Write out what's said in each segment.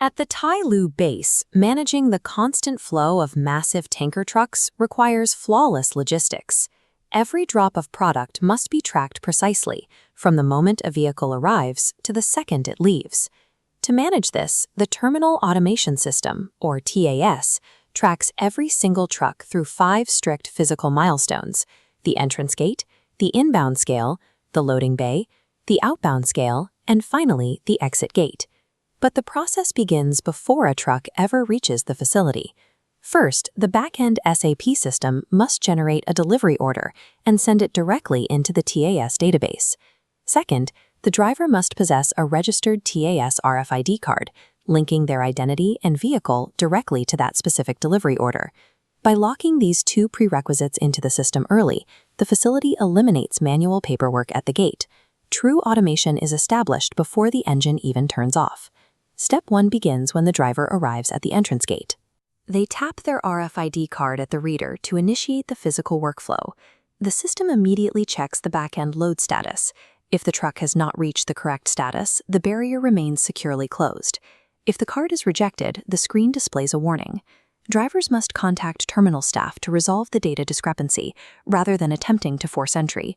At the Thailand base, managing the constant flow of massive tanker trucks requires flawless logistics. Every drop of product must be tracked precisely, from the moment a vehicle arrives to the second it leaves. To manage this, the Terminal Automation System, or TAS, tracks every single truck through 5 strict physical milestones: the entrance gate, the inbound scale, the loading bay, the outbound scale, and finally the exit gate. But the process begins before a truck ever reaches the facility. First, the back-end SAP system must generate a delivery order and send it directly into the TAS database. Second, the driver must possess a registered TAS RFID card, linking their identity and vehicle directly to that specific delivery order. By locking these 2 prerequisites into the system early, the facility eliminates manual paperwork at the gate. True automation is established before the engine even turns off. Step 1 begins when the driver arrives at the entrance gate. They tap their RFID card at the reader to initiate the physical workflow. The system immediately checks the back-end load status. If the truck has not reached the correct status, the barrier remains securely closed. If the card is rejected, the screen displays a warning. Drivers must contact terminal staff to resolve the data discrepancy, rather than attempting to force entry.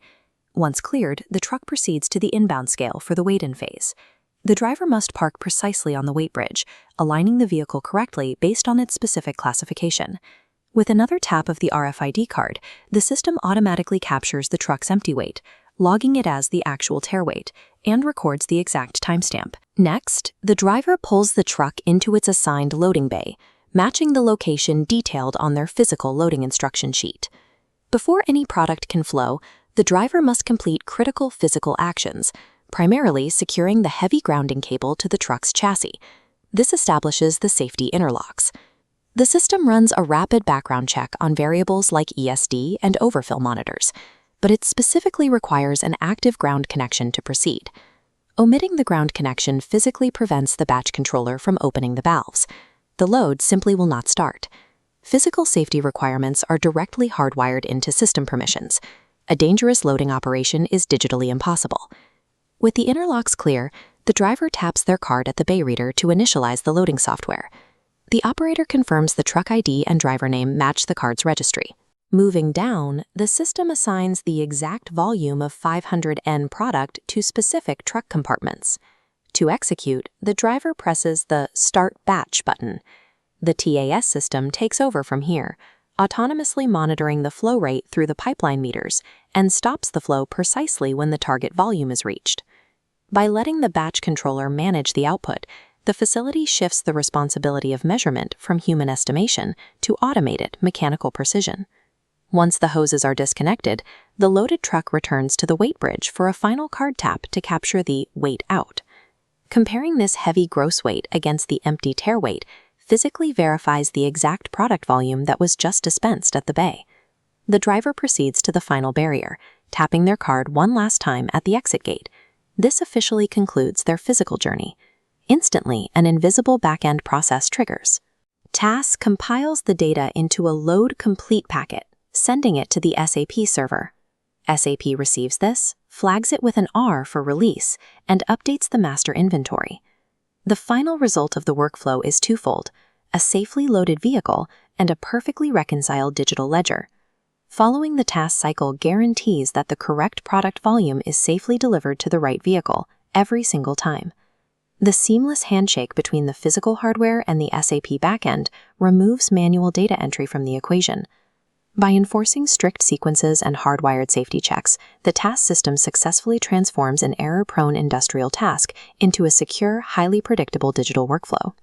Once cleared, the truck proceeds to the inbound scale for the wait-in phase. The driver must park precisely on the weight bridge, aligning the vehicle correctly based on its specific classification. With another tap of the RFID card, the system automatically captures the truck's empty weight, logging it as the actual tare weight, and records the exact timestamp. Next, the driver pulls the truck into its assigned loading bay, matching the location detailed on their physical loading instruction sheet. Before any product can flow, the driver must complete critical physical actions, primarily securing the heavy grounding cable to the truck's chassis. This establishes the safety interlocks. The system runs a rapid background check on variables like ESD and overfill monitors, but it specifically requires an active ground connection to proceed. Omitting the ground connection physically prevents the batch controller from opening the valves. The load simply will not start. Physical safety requirements are directly hardwired into system permissions. A dangerous loading operation is digitally impossible. With the interlocks clear, the driver taps their card at the bay reader to initialize the loading software. The operator confirms the truck ID and driver name match the card's registry. Moving down, the system assigns the exact volume of 500 N product to specific truck compartments. To execute, the driver presses the Start Batch button. The TAS system takes over from here, autonomously monitoring the flow rate through the pipeline meters, and stops the flow precisely when the target volume is reached. By letting the batch controller manage the output, the facility shifts the responsibility of measurement from human estimation to automated mechanical precision. Once the hoses are disconnected, the loaded truck returns to the weight bridge for a final card tap to capture the weight out. Comparing this heavy gross weight against the empty tare weight physically verifies the exact product volume that was just dispensed at the bay. The driver proceeds to the final barrier, tapping their card one last time at the exit gate. This officially concludes their physical journey. Instantly, an invisible back-end process triggers. TAS compiles the data into a load complete packet, sending it to the SAP server. SAP receives this, flags it with an R for release, and updates the master inventory. The final result of the workflow is twofold: a safely loaded vehicle and a perfectly reconciled digital ledger. Following the TAS cycle guarantees that the correct product volume is safely delivered to the right vehicle every single time. The seamless handshake between the physical hardware and the SAP backend removes manual data entry from the equation. By enforcing strict sequences and hardwired safety checks, the TAS system successfully transforms an error-prone industrial task into a secure, highly predictable digital workflow.